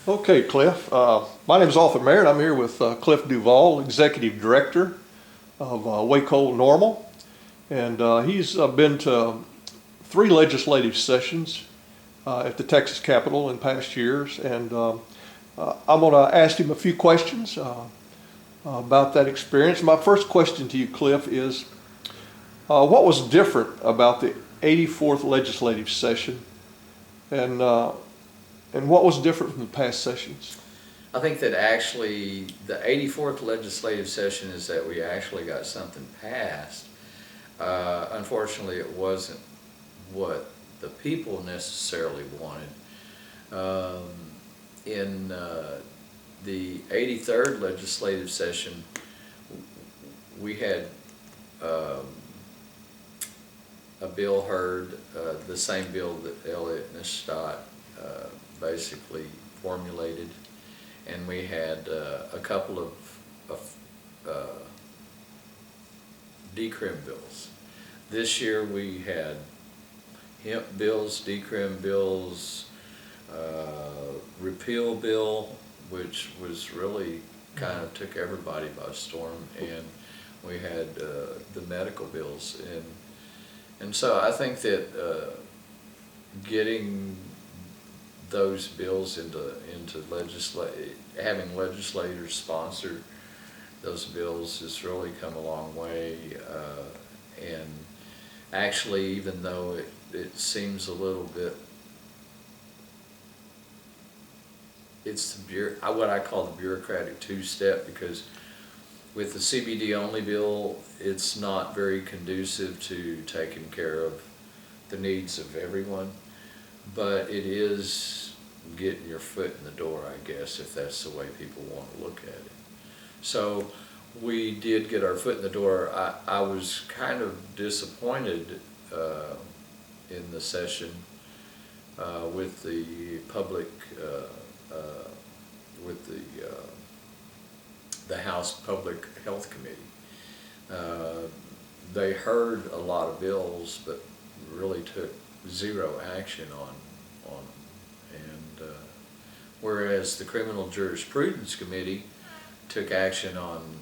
Okay, Cliff. My name is Arthur Merritt. I'm here with Clif Deuvall, Executive Director of Waco NORML. And he's been to 3 legislative sessions at the Texas Capitol in past years. And I'm going to ask him a few questions about that experience. My first question to you, Cliff, is what was different about the 84th legislative session, and what was different from the past sessions? I think that actually the 84th legislative session is that we actually got something passed. Unfortunately, it wasn't what the people necessarily wanted. In the 83rd legislative session, we had a bill heard, the same bill that Elliott Nistat basically formulated, and we had a couple of decrim bills. This year we had hemp bills, decrim bills, repeal bill, which was really kind of took everybody by storm, and we had the medical bills, and so I think that getting those bills into having legislators sponsor those bills has really come a long way, and actually, even though it seems a little bit, it's what I call the bureaucratic two-step, because with the CBD only bill, it's not very conducive to taking care of the needs of everyone, but it is getting your foot in the door, I guess, if that's the way people want to look at it. So we did get our foot in the door. I was kind of disappointed in the session with the public, with the House Public Health Committee. They heard a lot of bills, but really took zero action on them. And whereas the Criminal Jurisprudence Committee took action on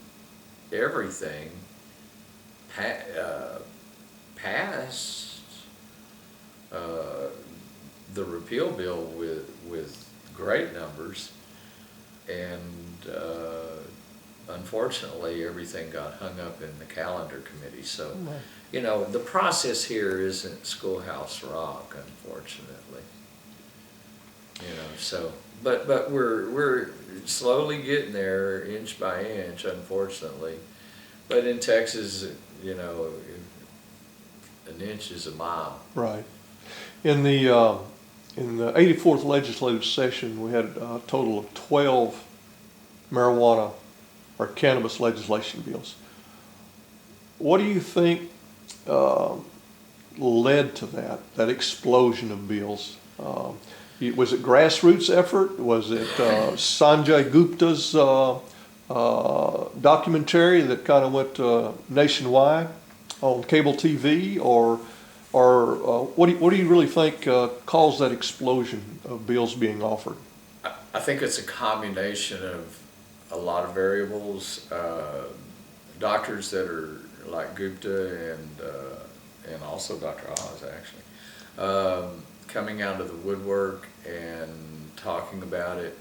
everything, passed the repeal bill with great numbers, and unfortunately everything got hung up in the calendar committee. So, you know, the process here isn't schoolhouse rock, unfortunately. You know, so but we're slowly getting there, inch by inch, unfortunately. But in Texas, you know, an inch is a mile. Right. In the 84th legislative session, we had a total of 12 marijuana or cannabis legislation bills. What do you think led to that explosion of bills? Was it grassroots effort? Was it Sanjay Gupta's documentary that kind of went nationwide on cable TV, or what do you really think caused that explosion of bills being offered? I think it's a combination of a lot of variables. Doctors that are like Gupta and also Dr. Oz, actually, coming out of the woodwork and talking about it.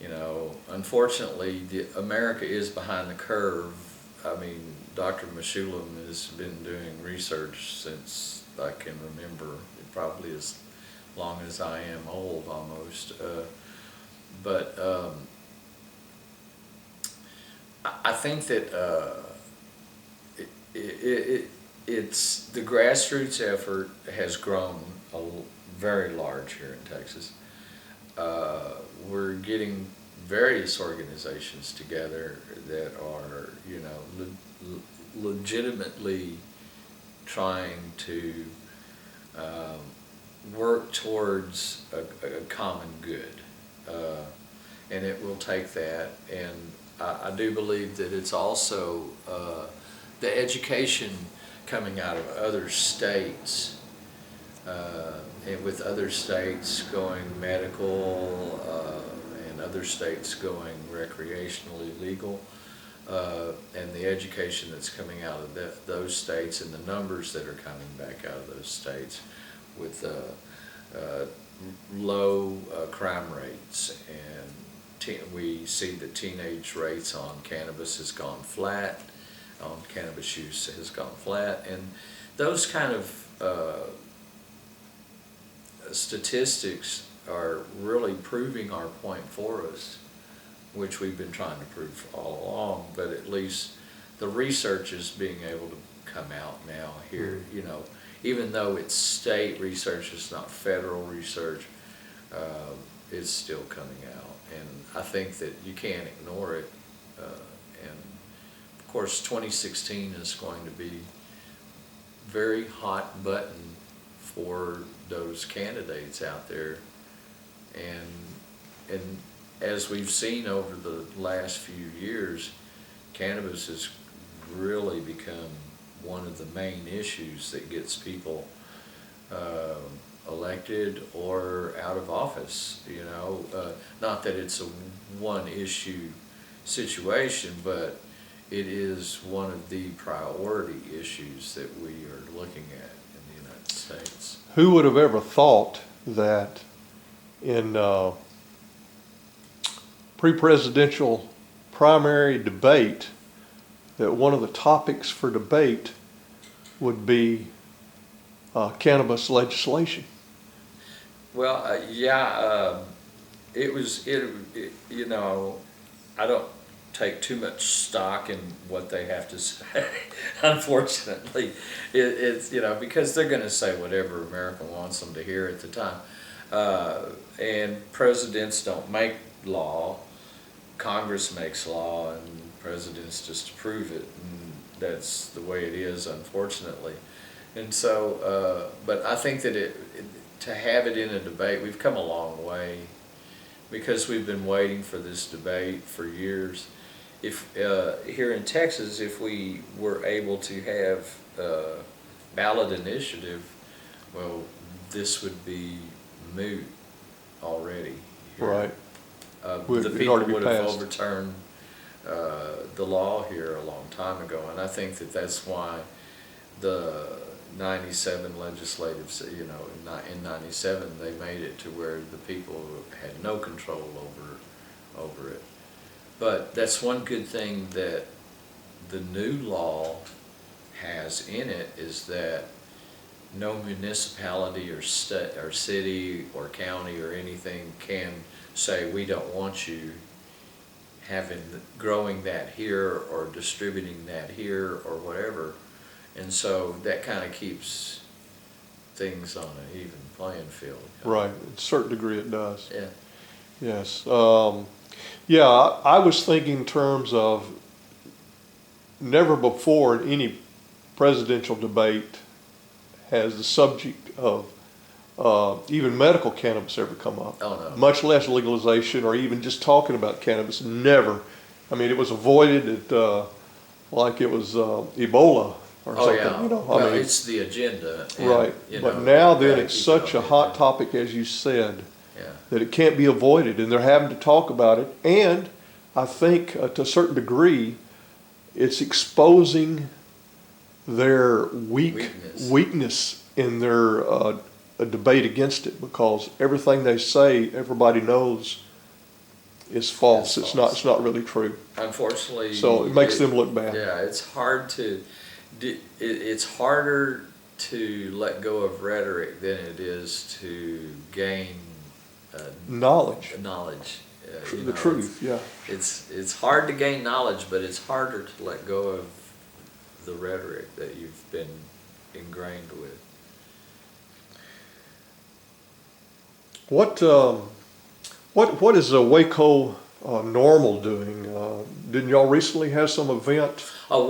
You know, unfortunately, America is behind the curve. I mean, Dr. Meshulam has been doing research since I can remember, probably as long as I am old almost. But I think that it's the grassroots effort has grown very large here in Texas. We're getting various organizations together that are, you know, legitimately trying to work towards a common good, and it will take that. And I do believe that it's also the education coming out of other states, and with other states going medical, other states going recreationally legal, and the education that's coming out of those states and the numbers that are coming back out of those states with low crime rates, and we see the teenage rates on cannabis has gone flat, on cannabis use has gone flat, and those kind of statistics are really proving our point for us, which we've been trying to prove all along, but at least the research is being able to come out now here, you know, even though it's state research, it's not federal research, it's still coming out. And I think that you can't ignore it. And of course, 2016 is going to be very hot button for those candidates out there. And as we've seen over the last few years, cannabis has really become one of the main issues that gets people elected or out of office, you know. Not that it's a one issue situation, but it is one of the priority issues that we are looking at in the United States. Who would have ever thought that in pre-presidential primary debate that one of the topics for debate would be cannabis legislation? Well, yeah, you know, I don't take too much stock in what they have to say, unfortunately. It's, you know, because they're going to say whatever America wants them to hear at the time. And presidents don't make law, Congress makes law, and presidents just approve it, and that's the way it is, unfortunately. And so, but I think that to have it in a debate, we've come a long way, because we've been waiting for this debate for years. If here in Texas, if we were able to have a ballot initiative, well, this would be moot already. Right. The people would have overturned the law here a long time ago, and I think that that's why the 97 legislative, you know, in 97 they made it to where the people had no control over it. But that's one good thing that the new law has in it, is that no municipality or city or county or anything can say, we don't want you growing that here or distributing that here or whatever. And so that kind of keeps things on an even playing field. Right, to a certain degree it does. Yeah. Yes. Yeah, I was thinking in terms of never before in any presidential debate has the subject of even medical cannabis ever come up. Oh, no. Much less legalization or even just talking about cannabis. Never. I mean, it was avoided like it was Ebola or something. Yeah. You know, Well, I mean, it's the agenda. And, right. you But know, now then gotta it's keep such it a on the hot agenda. topic, as you said, Yeah. that it can't be avoided, and they're having to talk about it. And I think to a certain degree, it's exposing their weakness in their a debate against it, because everything they say, everybody knows is false. It's not really true. Unfortunately. So it makes them look bad. Yeah, it's hard to, it's harder to let go of rhetoric than it is to gain Knowledge. You The know, truth, yeah. It's hard to gain knowledge, but it's harder to let go of the rhetoric that you've been ingrained with. What is Waco NORML doing? Didn't y'all recently have some event? Oh,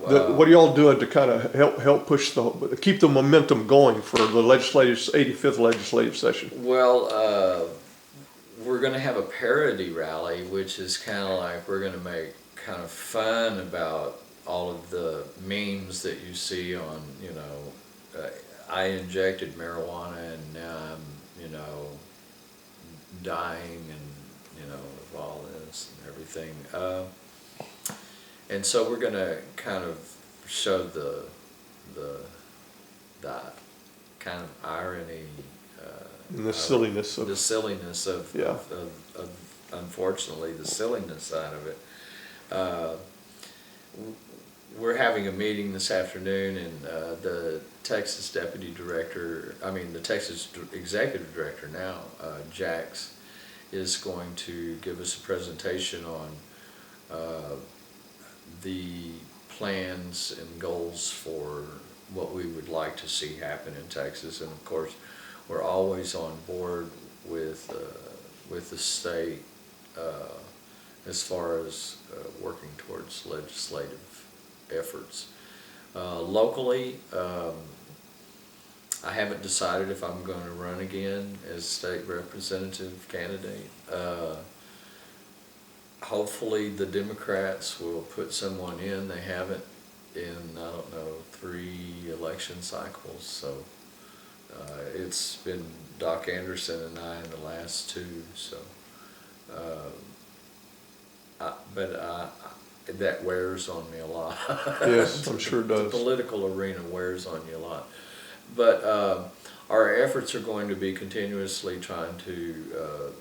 What are y'all doing to kind of help push keep the momentum going for the 85th legislative session? Well, we're going to have a parody rally, which is kind of like we're going to make kind of fun about all of the memes that you see on, you know, I injected marijuana and now I'm, you know, dying, and, you everything. And so we're going to kind of show the kind of irony, And the silliness of the silliness of, Yeah. of unfortunately, the silliness side of it. We're having a meeting this afternoon, and the Texas Deputy Director, the Texas Executive Director now, Jax, is going to give us a presentation on the plans and goals for what we would like to see happen in Texas. And of course, we're always on board with the state as far as working towards legislative efforts. Locally, I haven't decided if I'm going to run again as state representative candidate. Hopefully the Democrats will put someone in. They haven't in, I don't know, 3 election cycles. So it's been Doc Anderson and I in the last 2. So, that wears on me a lot. Yes, I'm sure it does. The political arena wears on you a lot. But our efforts are going to be continuously trying to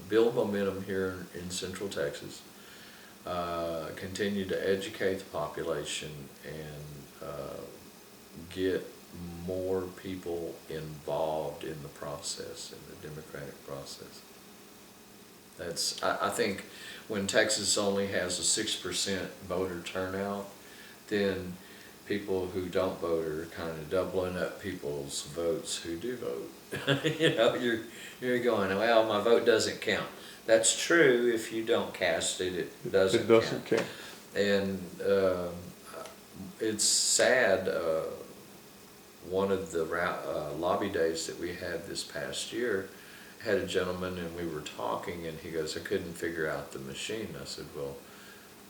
build momentum here in Central Texas, continue to educate the population, and get more people involved in the process, in the democratic process. I think when Texas only has a 6% voter turnout, then people who don't vote are kind of doubling up people's votes who do vote. You know, you're going, well, my vote doesn't count. That's true. If you don't cast it, it doesn't count. And it's sad. One of the lobby days that we had this past year, had a gentleman, and we were talking, and he goes, I couldn't figure out the machine. I said, well,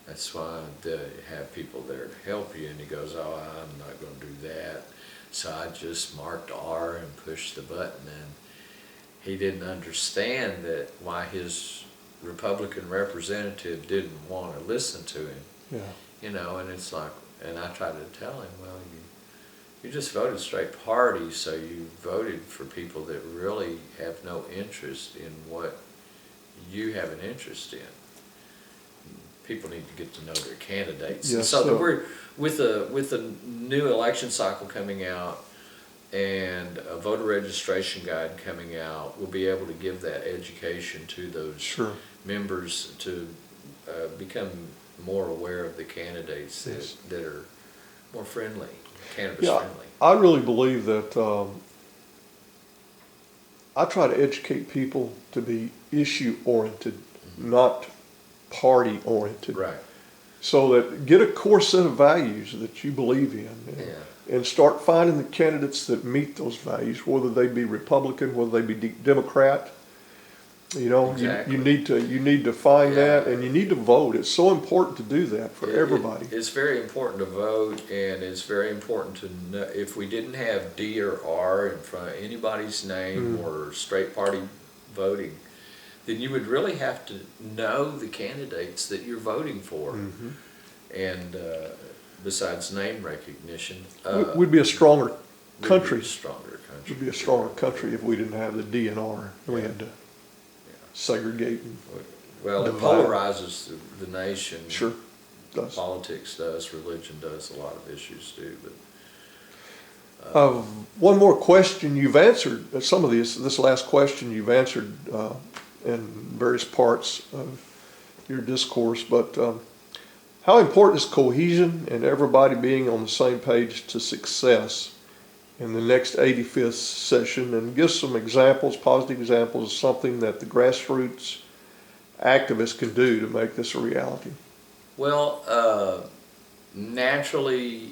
that's why they have people there to help you. And he goes, oh, I'm not going to do that. So I just marked R and pushed the button, and he didn't understand that why his Republican representative didn't want to listen to him. Yeah. You know, and it's like, and I tried to tell him, well, you just voted straight party, so you voted for people that really have no interest in what you have an interest in. People need to get to know their candidates. Yes, so we're with a new election cycle coming out and a voter registration guide coming out, we'll be able to give that education to those members to become more aware of the candidates that are more friendly. Cannabis friendly. I really believe that I try to educate people to be issue oriented, not party oriented. Right. So that get a core set of values that you believe in, and start finding the candidates that meet those values, whether they be Republican, whether they be Democrat. You know, exactly. you need to find that, and you need to vote. It's so important to do that for everybody. It's very important to vote, and it's very important to know, if we didn't have D or R in front of anybody's name or straight party voting, then you would really have to know the candidates that you're voting for. And besides name recognition, we'd be a stronger country. We'd be a stronger country if we didn't have the D and R. We had to segregate. Well, it polarizes the nation. Sure, does. Politics does, religion does, a lot of issues do. But one more question you've answered. Some of this last question you've answered in various parts of your discourse. But how important is cohesion and everybody being on the same page to success in the next 85th session? And give some examples, positive examples of something that the grassroots activists can do to make this a reality. Well, naturally,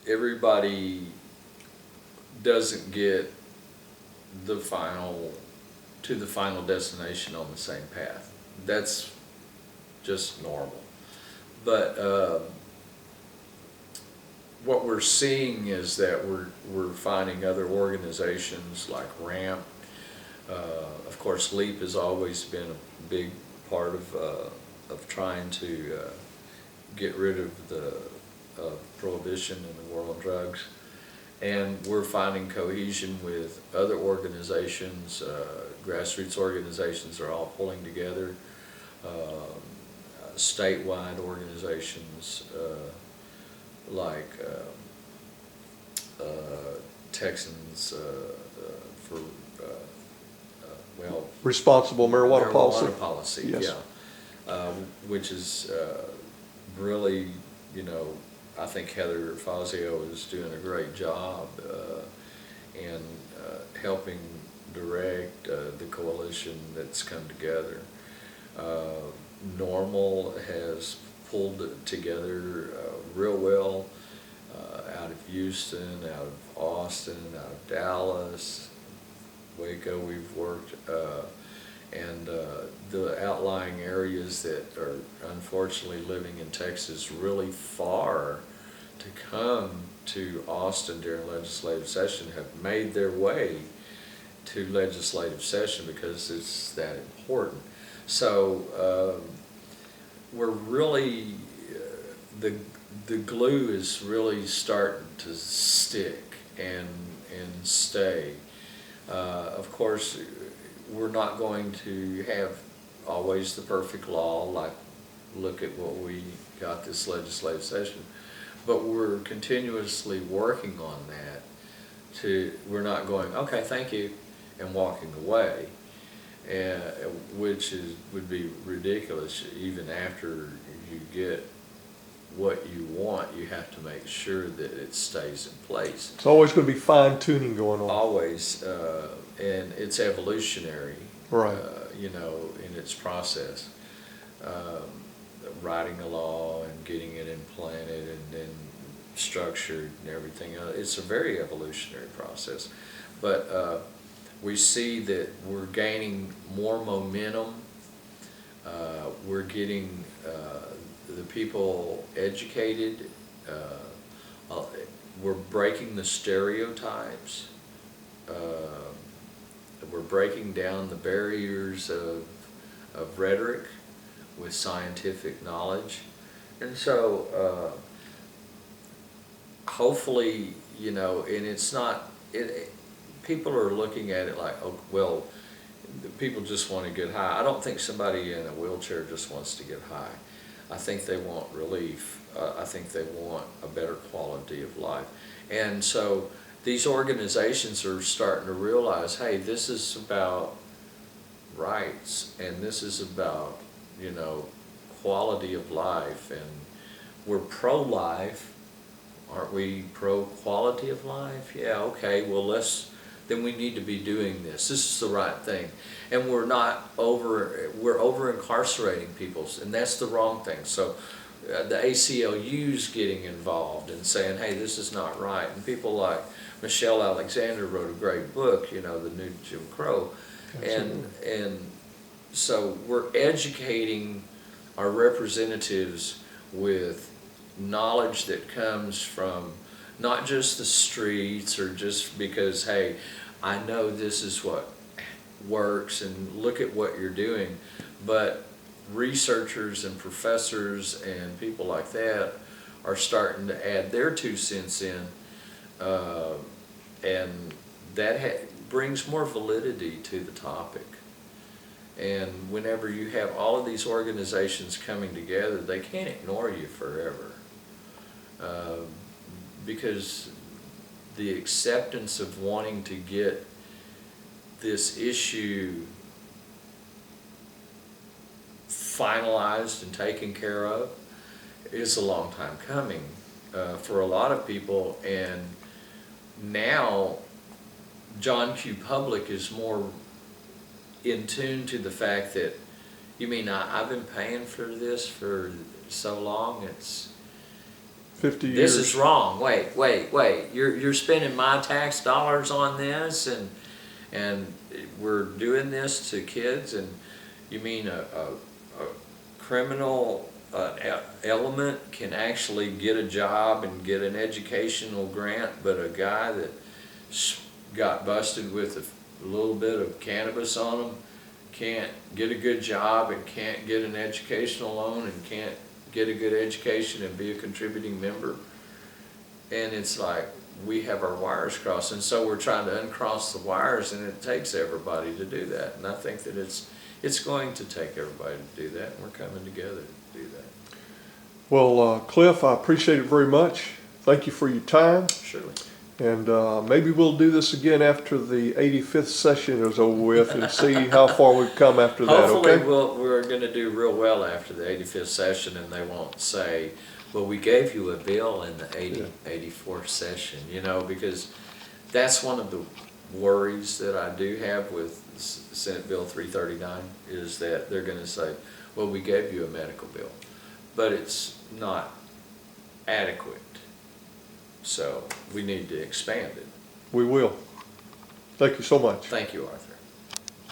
everybody doesn't get the final destination on the same path. That's just normal. But what we're seeing is that we're finding other organizations like RAMP. Of course, LEAP has always been a big part of trying to get rid of the prohibition in the war on drugs. And we're finding cohesion with other organizations, grassroots organizations are all pulling together, statewide organizations like Texans for, well, Responsible marijuana policy. Marijuana policy, Yes. yeah. Which is really, you know, I think Heather Fazio is doing a great job in helping direct the coalition that's come together. NORML has pulled it together real well out of Houston, out of Austin, out of Dallas, Waco we've worked, and the outlying areas that are unfortunately living in Texas really far to come to Austin during legislative session have made their way to legislative session because it's that important. So we're really, the glue is really starting to stick and stay. Of course, we're not going to have always the perfect law, like look at what we got this legislative session, but we're continuously working on that. We're not going, okay, thank you, and walking away, which would be ridiculous. Even after you get what you want, you have to make sure that it stays in place. It's always going to be fine tuning going on. Always, and it's evolutionary, Right. You know, in its process. Writing a law and getting it implanted and then structured and everything. It's a very evolutionary process. But we see that we're gaining more momentum. We're getting the people educated. We're breaking the stereotypes. We're breaking down the barriers of rhetoric with scientific knowledge. And so hopefully, you know, and it's not, people are looking at it like, oh, well, people just want to get high. I don't think somebody in a wheelchair just wants to get high. I think they want relief. I think they want a better quality of life. And so these organizations are starting to realize, hey, this is about rights, and this is about, you know, quality of life, and we're pro-life. Aren't we pro-quality of life? Yeah, okay, well, then we need to be doing this. This is the right thing. And we're over-incarcerating people, and that's the wrong thing. So the ACLU's getting involved and saying, hey, this is not right. And people like Michelle Alexander wrote a great book, you know, The New Jim Crow. And so we're educating our representatives with knowledge that comes from not just the streets or just because, hey, I know this is what works and look at what you're doing, but researchers and professors and people like that are starting to add their 2 cents in, and that brings more validity to the topic. And whenever you have all of these organizations coming together, they can't ignore you forever, because the acceptance of wanting to get this issue finalized and taken care of is a long time coming for a lot of people. And now John Q. Public is more in tune to the fact that, you mean I've been paying for this for so long, it's 50 years. This is wrong. Wait. You're spending my tax dollars on this, and we're doing this to kids, and you mean a criminal element can actually get a job and get an educational grant, but a guy that got busted with a little bit of cannabis on him can't get a good job and can't get an educational loan and can't get a good education and be a contributing member. And it's like, we have our wires crossed, and so we're trying to uncross the wires, and it takes everybody to do that. And I think that it's going to take everybody to do that, and we're coming together to do that. Well, Cliff, I appreciate it very much. Thank you for your time. Surely. And maybe we'll do this again after the 85th session is over with and see how far we've come after that, Hopefully okay? we're going to do real well after the 85th session, and they won't say, well, we gave you a bill in the 84th session, you know, because that's one of the worries that I do have with Senate Bill 339 is that they're going to say, well, we gave you a medical bill, but it's not adequate. So we need to expand it. We will. Thank you so much. Thank you, Arthur.